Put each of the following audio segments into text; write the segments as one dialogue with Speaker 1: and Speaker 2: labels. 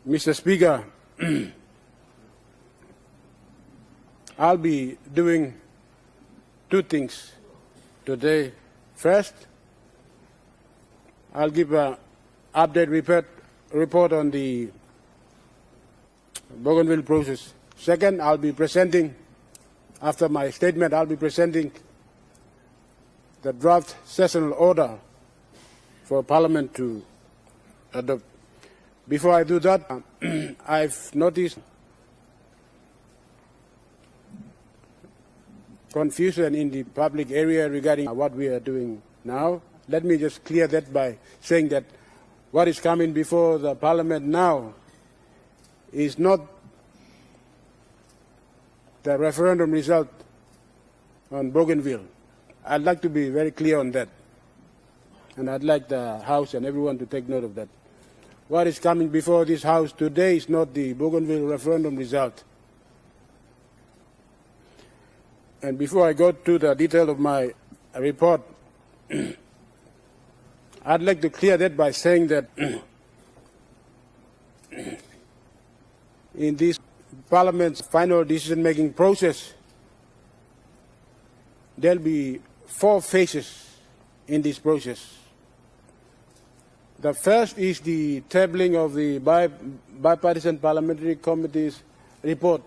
Speaker 1: Mr. Speaker, I'll be doing two things today. First, I'll give an update report on the Bougainville process. Second, I'll be presenting, after my statement, I'll be presenting the draft sessional order for Parliament to adopt. Before I do that, I've noticed confusion in the public area regarding what we are doing now. Let me just clear that by saying that what is coming before the Parliament now is not the referendum result on Bougainville. I'd like to be very clear on that, and I'd like the House and everyone to take note of that. What is coming before this House today is not the Bougainville referendum result. And before I go to the detail of my report, I'd like to clear that by saying that in this Parliament's final decision-making process, there'll be 4 phases in this process. The first is the tabling of the bipartisan parliamentary committee's report,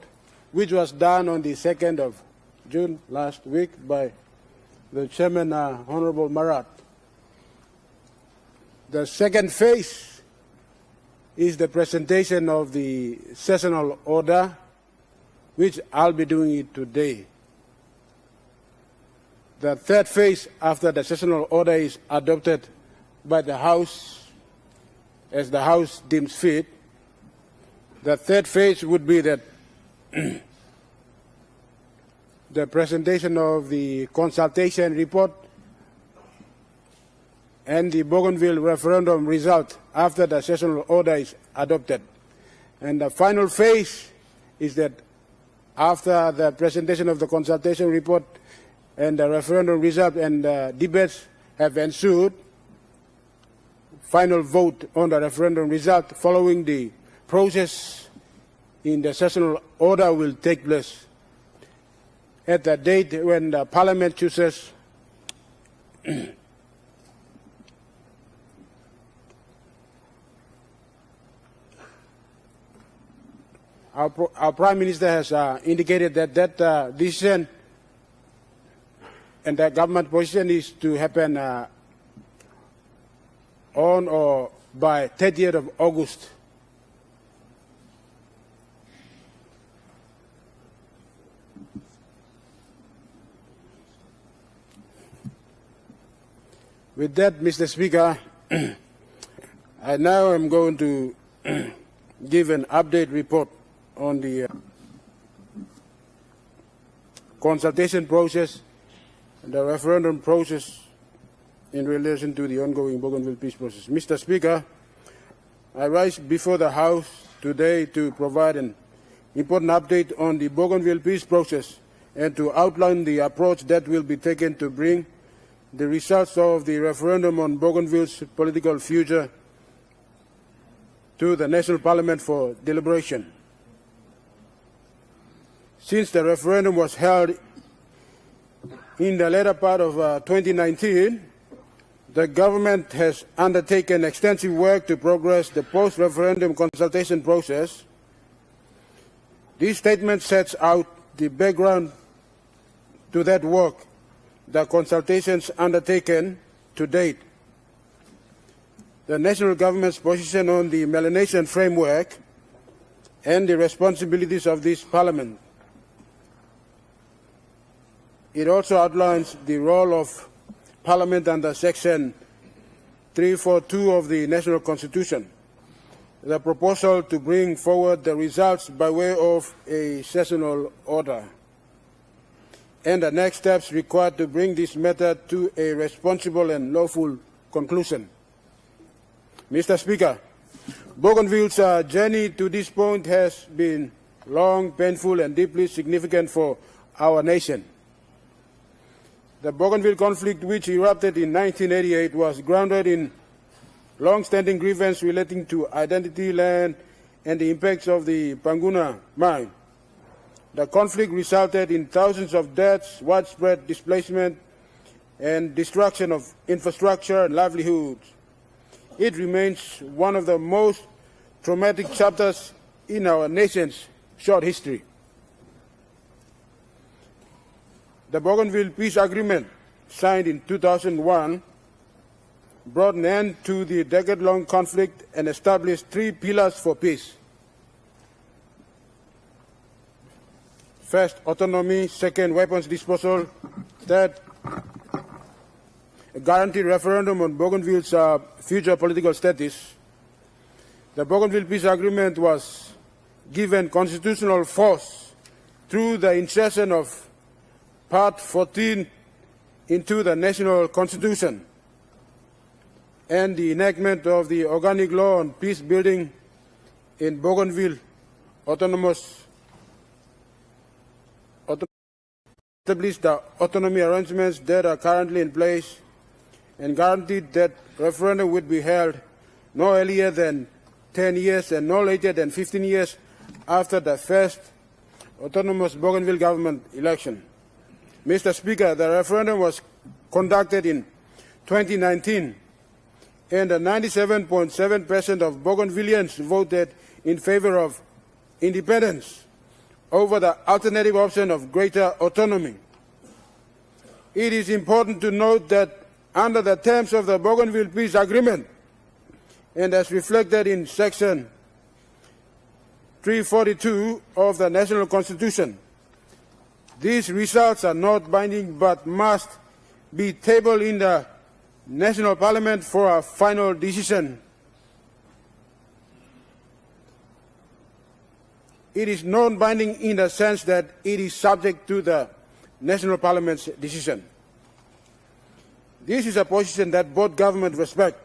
Speaker 1: which was done on the 2nd of June last week by the Chairman, Honorable Marat. The second phase is the presentation of the sessional order, which I'll be doing it today. The third phase, after the sessional order is adopted by the House, as the House deems fit, the third phase would be that the presentation of the consultation report and the Bougainville referendum result after the sessional order is adopted. And the final phase is that after the presentation of the consultation report and the referendum result and debates have ensued, final vote on the referendum result following the process in the sessional order will take place at the date when the Parliament chooses our Prime Minister has indicated that that decision and the government position is to happen on or by 30th of August. With that, Mr. Speaker, I now am going to give an update report on the consultation process and the referendum process in relation to the ongoing Bougainville peace process. Mr. Speaker, I rise before the House today to provide an important update on the Bougainville peace process and to outline the approach that will be taken to bring the results of the referendum on Bougainville's political future to the National Parliament for deliberation. Since the referendum was held in the latter part of 2019, the government has undertaken extensive work to progress the post-referendum consultation process. This statement sets out the background to that work, the consultations undertaken to date, the national government's position on the Melanesian framework, and the responsibilities of this Parliament. It also outlines the role of Parliament under Section 342 of the National Constitution, the proposal to bring forward the results by way of a sessional order, and the next steps required to bring this matter to a responsible and lawful conclusion. Mr. Speaker, Bougainville's journey to this point has been long, painful, and deeply significant for our nation. The Bougainville conflict, which erupted in 1988, was grounded in long-standing grievance relating to identity, land, and the impacts of the Panguna mine. The conflict resulted in thousands of deaths, widespread displacement, and destruction of infrastructure and livelihoods. It remains one of the most traumatic chapters in our nation's short history. The Bougainville Peace Agreement, signed in 2001, brought an end to the decade-long conflict and established 3 pillars for peace. First, autonomy. Second, weapons disposal. Third, a guaranteed referendum on Bougainville's future political status. The Bougainville Peace Agreement was given constitutional force through the insertion of Part 14 into the National Constitution and the enactment of the Organic Law on Peace Building in Bougainville established the autonomy arrangements that are currently in place and guaranteed that referendum would be held no earlier than 10 years and no later than 15 years after the first autonomous Bougainville government election. Mr. Speaker, the referendum was conducted in 2019, and 97.7% of Bougainvilleans voted in favor of independence over the alternative option of greater autonomy. It is important to note that under the terms of the Bougainville Peace Agreement, and as reflected in Section 342 of the National Constitution, these results are not binding but must be tabled in the National Parliament for a final decision. It is non-binding in the sense that it is subject to the National Parliament's decision. This is a position that both governments respect.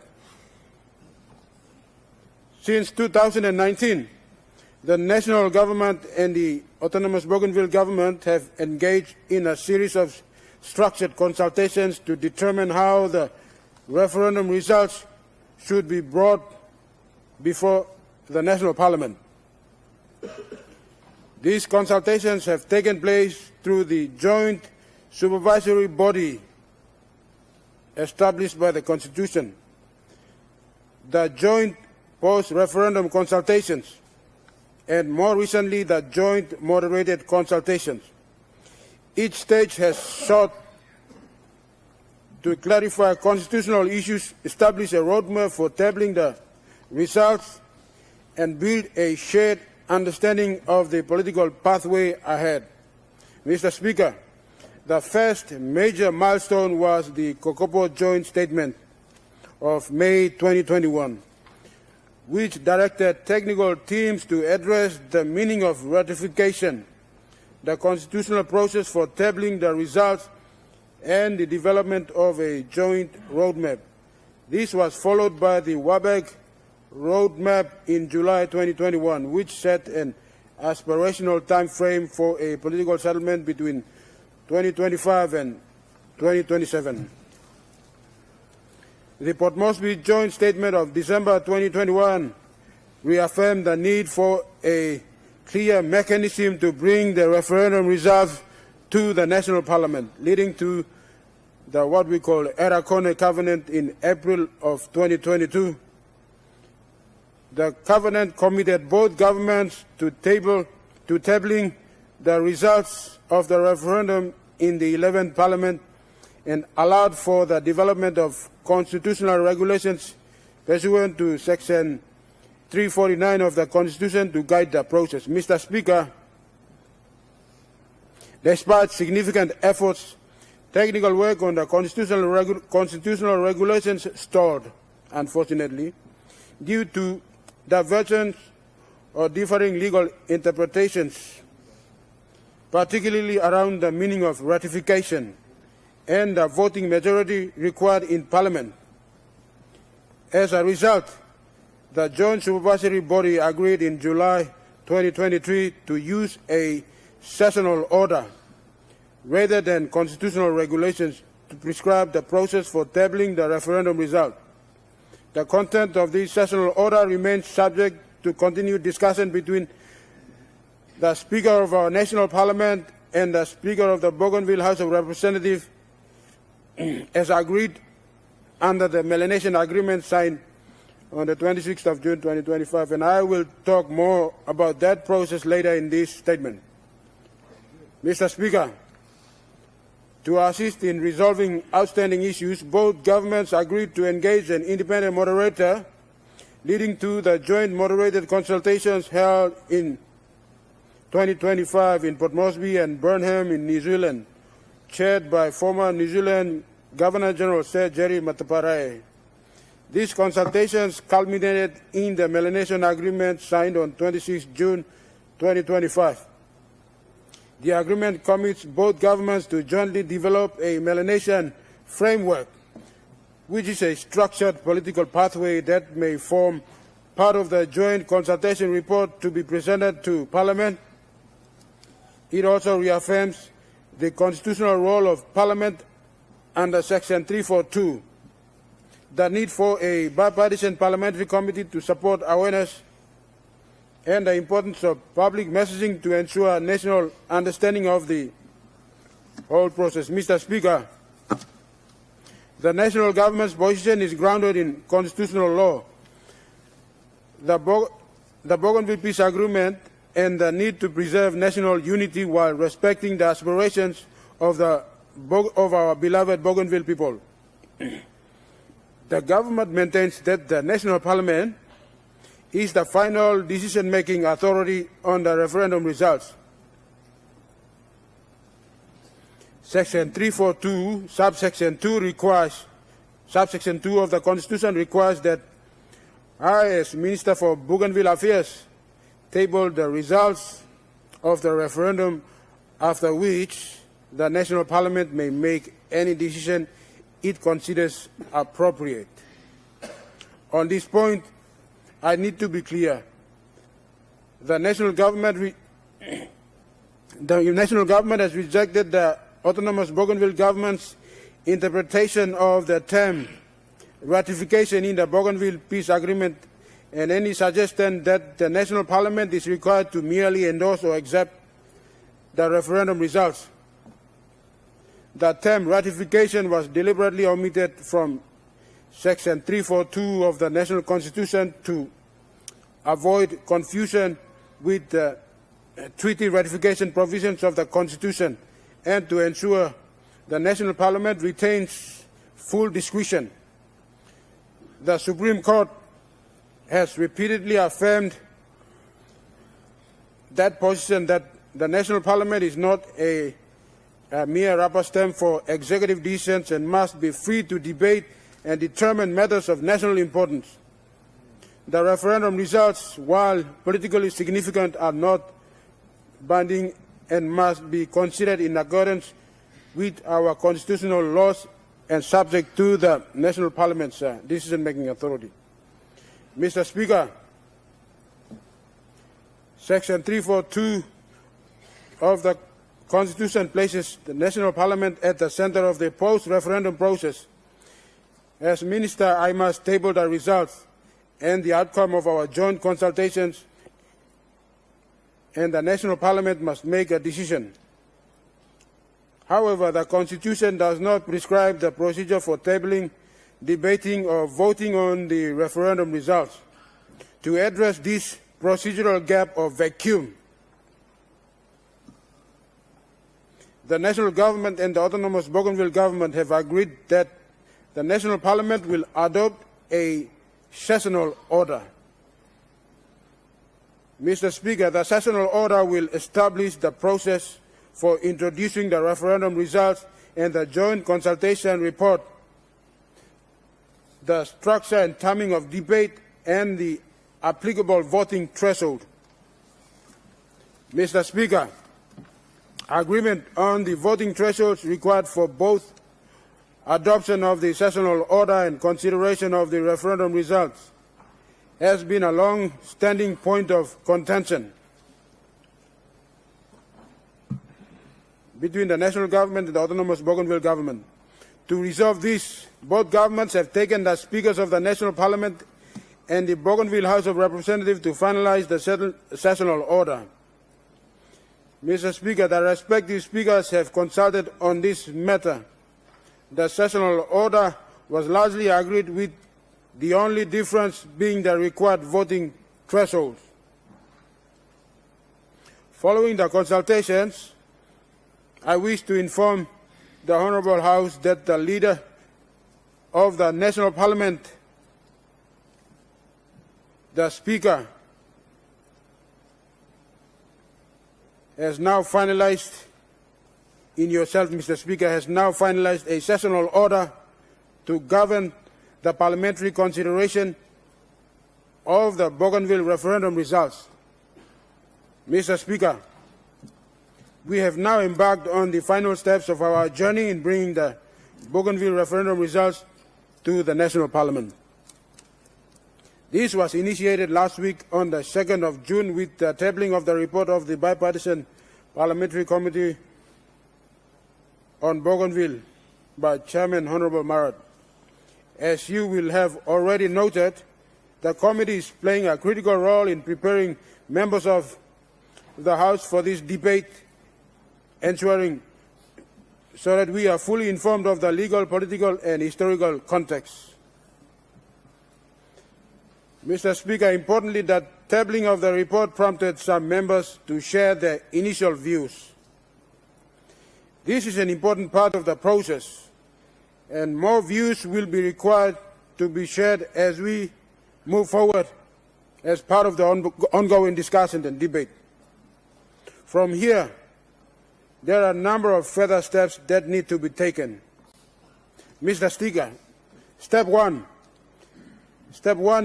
Speaker 1: Since 2019, the national government and the autonomous Bougainville government have engaged in a series of structured consultations to determine how the referendum results should be brought before the National Parliament. These consultations have taken place through the joint supervisory body established by the Constitution, the joint post-referendum consultations, and more recently the joint moderated consultations. Each stage has sought to clarify constitutional issues, establish a roadmap for tabling the results, and build a shared understanding of the political pathway ahead. Mr. Speaker, the first major milestone was the Kokopo joint statement of May 2021, which directed technical teams to address the meaning of ratification, the constitutional process for tabling the results, and the development of a joint roadmap. This was followed by the Wabag roadmap in July 2021, which set an aspirational time frame for a political settlement between 2025 and 2027. The Port Moresby joint statement of December 2021 reaffirmed the need for a clear mechanism to bring the referendum results to the National Parliament, leading to the what we call Erakone Covenant in April of 2022. The Covenant committed both governments to tabling the results of the referendum in the 11th Parliament and allowed for the development of constitutional regulations pursuant to Section 349 of the Constitution to guide the process. Mr. Speaker, despite significant efforts, technical work on the constitutional regulations stalled, unfortunately, due to divergence or differing legal interpretations, particularly around the meaning of ratification and the voting majority required in Parliament. As a result, the Joint Supervisory Body agreed in July 2023 to use a sessional order rather than constitutional regulations to prescribe the process for tabling the referendum result. The content of this sessional order remains subject to continue discussion between the Speaker of our national parliament and the Speaker of the Bougainville House of Representatives as agreed under the Melanesian Agreement signed on the 26th of June 2025, and I will talk more about that process later in this statement. Mr. Speaker, to assist in resolving outstanding issues, both governments agreed to engage an independent moderator, leading to the joint moderated consultations held in 2025 in Port Moresby and Burnham in New Zealand, chaired by former New Zealand Governor-General Sir Jerry Mataparae. These consultations culminated in the Melanesian Agreement signed on 26 June 2025. The agreement commits both governments to jointly develop a Melanesian framework, which is a structured political pathway that may form part of the joint consultation report to be presented to Parliament. It also reaffirms the constitutional role of Parliament under Section 342, the need for a bipartisan parliamentary committee to support awareness, and the importance of public messaging to ensure national understanding of the whole process. Mr. Speaker, the national government's position is grounded in constitutional law. The Bougainville Peace Agreement and the need to preserve national unity while respecting the aspirations of our beloved Bougainville people. The government maintains that the National Parliament is the final decision-making authority on the referendum results. Section 342, subsection 2 of the Constitution requires that I, as Minister for Bougainville Affairs, table the results of the referendum, after which the National Parliament may make any decision it considers appropriate. On this point, I need to be clear. The national government has rejected the autonomous Bougainville government's interpretation of the term ratification in the Bougainville Peace Agreement and any suggestion that the National Parliament is required to merely endorse or accept the referendum results. The term ratification was deliberately omitted from Section 342 of the National Constitution to avoid confusion with the treaty ratification provisions of the Constitution and to ensure the National Parliament retains full discretion. The Supreme Court has repeatedly affirmed that position, that the National Parliament is not a mere rubber stamp for executive decisions and must be free to debate and determine matters of national importance. The referendum results, while politically significant, are not binding and must be considered in accordance with our constitutional laws and subject to the National Parliament's decision-making authority. Mr. Speaker, Section 342 of the Constitution places the National Parliament at the center of the post-referendum process. As Minister, I must table the results and the outcome of our joint consultations, and the National Parliament must make a decision. However, the Constitution does not prescribe the procedure for tabling, debating, or voting on the referendum results. To address this procedural gap or vacuum, the national government and the autonomous Bougainville government have agreed that the National Parliament will adopt a Sessional order. Mr. Speaker, the Sessional order will establish the process for introducing the referendum results and the joint consultation report, the structure and timing of debate, and the applicable voting threshold. Mr. Speaker, agreement on the voting thresholds required for both adoption of the Sessional order and consideration of the referendum results has been a long-standing point of contention between the national government and the autonomous Bougainville government. To resolve this, both governments have taken the speakers of the National Parliament and the Bougainville House of Representatives to finalize the sessional order. Mr. Speaker, the respective speakers have consulted on this matter. The sessional order was largely agreed with, the only difference being the required voting thresholds. Following the consultations, I wish to inform the Honourable House that the Leader of the National Parliament, the Speaker, has now finalized, in yourself, Mr. Speaker, has now finalized a sessional order to govern the parliamentary consideration of the Bougainville referendum results. Mr. Speaker, we have now embarked on the final steps of our journey in bringing the Bougainville referendum results to the National Parliament. This was initiated last week on the 2nd of June with the tabling of the report of the bipartisan Parliamentary Committee on Bougainville by Chairman Honourable Marat. As you will have already noted, the committee is playing a critical role in preparing members of the House for this debate, ensuring so that we are fully informed of the legal, political and historical context. Mr. Speaker, importantly, the tabling of the report prompted some members to share their initial views. This is an important part of the process, and more views will be required to be shared as we move forward as part of the ongoing discussion and debate. From here, there are a number of further steps that need to be taken. Mr. Speaker, Step one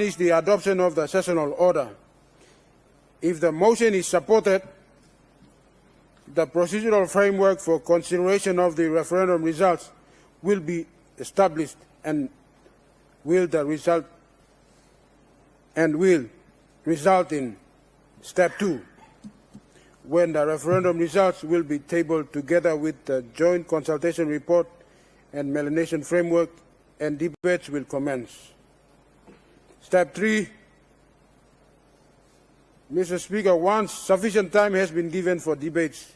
Speaker 1: is the adoption of the sessional order. If the motion is supported, the procedural framework for consideration of the referendum results will be established and will result in Step 2, when the referendum results will be tabled together with the joint consultation report and Melanesian framework, and debates will commence. Step 3, Mr. Speaker, once sufficient time has been given for debates,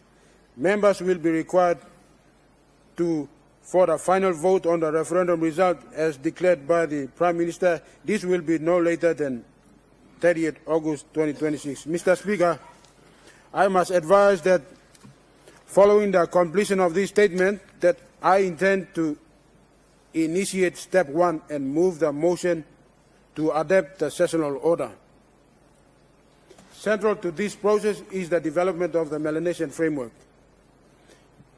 Speaker 1: members will be required for the final vote on the referendum result as declared by the Prime Minister. This will be no later than 30th August 2026. Mr. Speaker, I must advise that following the completion of this statement that I intend to initiate Step 1 and move the motion to adopt the sessional order. Central to this process is the development of the Melanesian framework.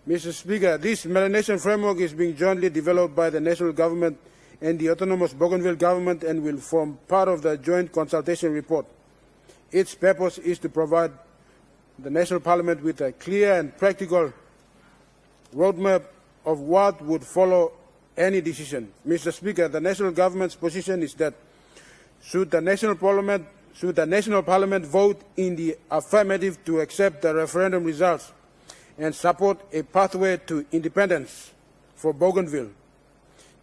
Speaker 1: Mr. Speaker, this Melanesian framework is being jointly developed by the national government and the autonomous Bougainville government and will form part of the joint consultation report. Its purpose is to provide the National Parliament with a clear and practical roadmap of what would follow any decision. Mr. Speaker, the national government's position is that should the National Parliament vote in the affirmative to accept the referendum results and support a pathway to independence for Bougainville,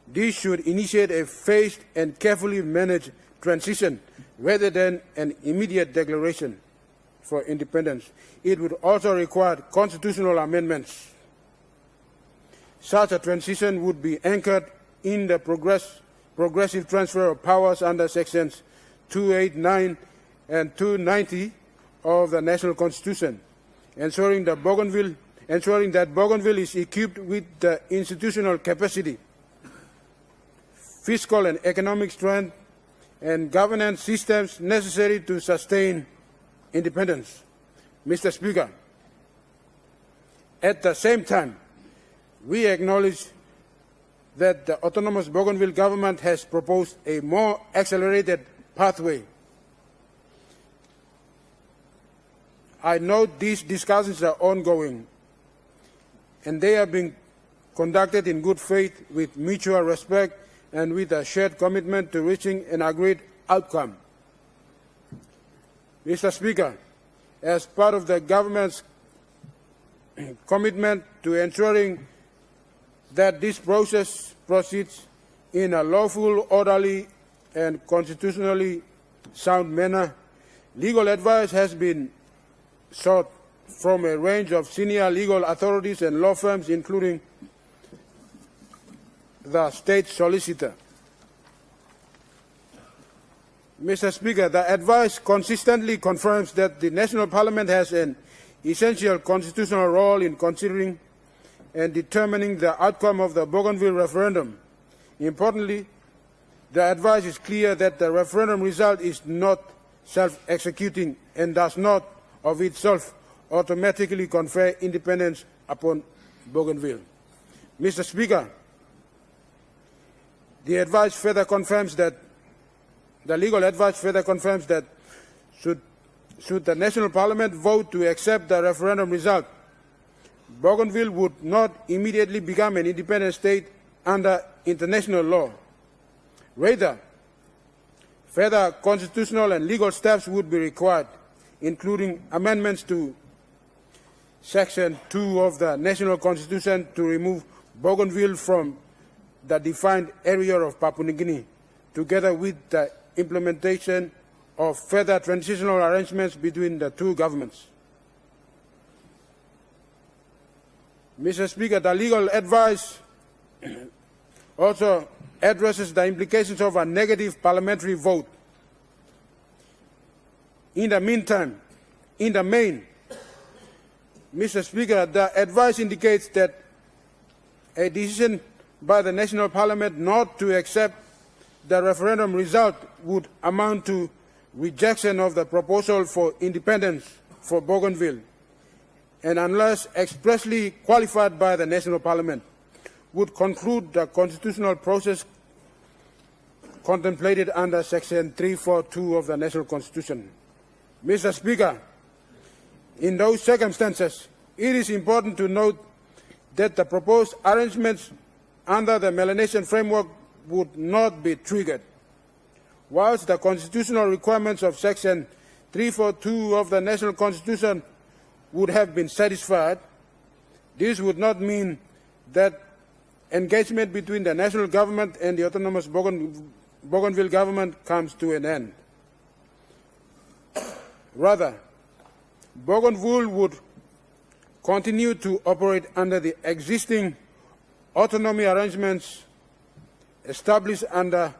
Speaker 1: this should initiate a phased and carefully managed transition rather than an immediate declaration for independence. It would also require constitutional amendments. Such a transition would be anchored in the progressive transfer of powers under Sections 289 and 290 of the National Constitution, ensuring that Bougainville is equipped with the institutional capacity, fiscal and economic strength, and governance systems necessary to sustain independence. Mr. Speaker, at the same time, we acknowledge that the autonomous Bougainville government has proposed a more accelerated pathway. I note these discussions are ongoing, and they are being conducted in good faith with mutual respect and with a shared commitment to reaching an agreed outcome. Mr. Speaker, as part of the government's commitment to ensuring that this process proceeds in a lawful, orderly, and constitutionally sound manner. Legal advice has been sought from a range of senior legal authorities and law firms, including the State Solicitor. Mr. Speaker, the advice consistently confirms that the National Parliament has an essential constitutional role in considering and determining the outcome of the Bougainville referendum. Importantly, the advice is clear that the referendum result is not self-executing and does not, of itself, automatically confer independence upon Bougainville. Mr. Speaker, the legal advice further confirms that should the National Parliament vote to accept the referendum result, Bougainville would not immediately become an independent state under international law. Rather, further constitutional and legal steps would be required, including amendments to Section 2 of the National Constitution to remove Bougainville from the defined area of Papua New Guinea, together with the implementation of further transitional arrangements between the two governments. Mr. Speaker, the legal advice also addresses the implications of a negative parliamentary vote. In the meantime, in the main, Mr. Speaker, the advice indicates that a decision by the National Parliament not to accept the referendum result would amount to rejection of the proposal for independence for Bougainville, and unless expressly qualified by the National Parliament, would conclude the constitutional process contemplated under Section 342 of the National Constitution. Mr. Speaker, in those circumstances, it is important to note that the proposed arrangements under the Melanesian framework would not be triggered. Whilst the constitutional requirements of Section 342 of the National Constitution would have been satisfied, this would not mean that engagement between the national government and the autonomous Bougainville government comes to an end. Rather, Bougainville would continue to operate under the existing autonomy arrangements established under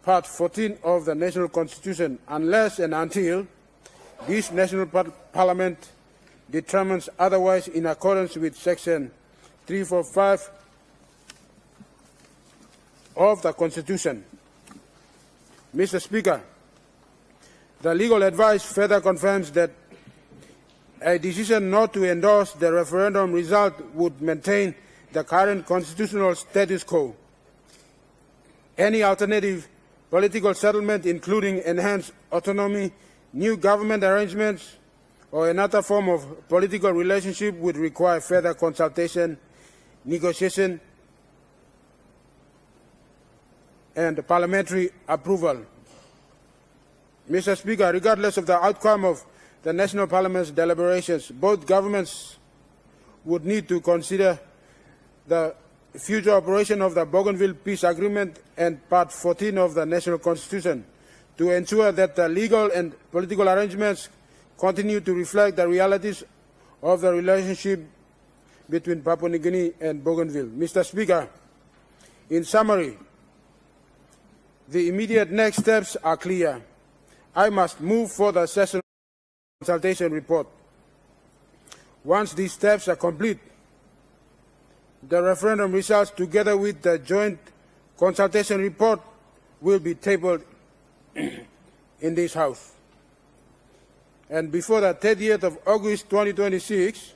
Speaker 1: Part 14 of the National Constitution, unless and until this National Parliament determines otherwise in accordance with Section 345 of the Constitution. Mr. Speaker, the legal advice further confirms that a decision not to endorse the referendum result would maintain the current constitutional status quo. Any alternative political settlement, including enhanced autonomy, new government arrangements, or another form of political relationship would require further consultation, negotiation, and parliamentary approval. Mr. Speaker, regardless of the outcome of the National Parliament's deliberations, both governments would need to consider the future operation of the Bougainville Peace Agreement and Part 14 of the National Constitution to ensure that the legal and political arrangements continue to reflect the realities of the relationship between Papua New Guinea and Bougainville. Mr. Speaker, in summary, the immediate next steps are clear. I must move for the Sessional consultation report. Once these steps are complete, the referendum results, together with the joint consultation report, will be tabled in this House. And before the 30th of August 2026,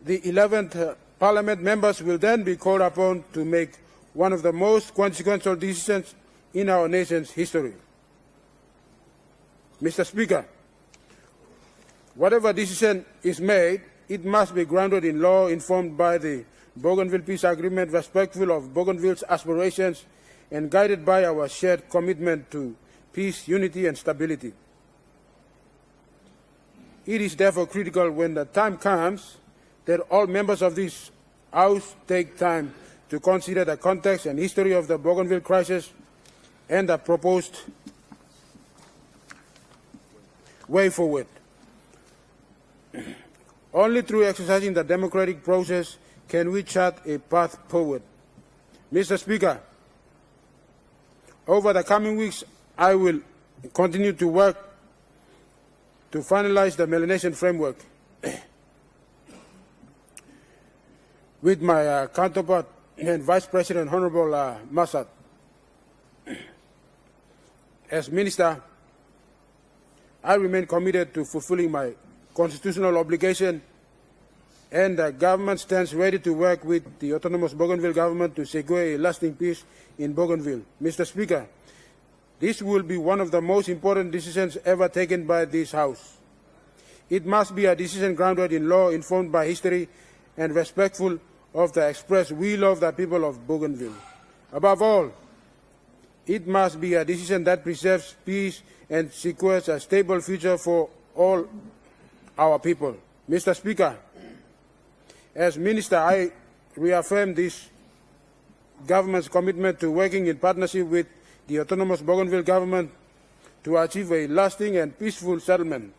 Speaker 1: the 11th Parliament members will then be called upon to make one of the most consequential decisions in our nation's history. Mr. Speaker, whatever decision is made, it must be grounded in law, informed by the Bougainville Peace Agreement, respectful of Bougainville's aspirations, and guided by our shared commitment to peace, unity, and stability. It is therefore critical, when the time comes, that all members of this House take time to consider the context and history of the Bougainville crisis and the proposed way forward. Only through exercising the democratic process can we chart a path forward. Mr. Speaker, over the coming weeks, I will continue to work to finalize the Melanesian framework with my counterpart and Vice President Honorable Massad. As Minister, I remain committed to fulfilling my constitutional obligation, and the government stands ready to work with the autonomous Bougainville government to secure a lasting peace in Bougainville. Mr. Speaker, this will be one of the most important decisions ever taken by this House. It must be a decision grounded in law, informed by history, and respectful of the expressed will of the people of Bougainville. Above all, it must be a decision that preserves peace and secures a stable future for all our people. Mr. Speaker, as Minister, I reaffirm this government's commitment to working in partnership with the autonomous Bougainville government to achieve a lasting and peaceful settlement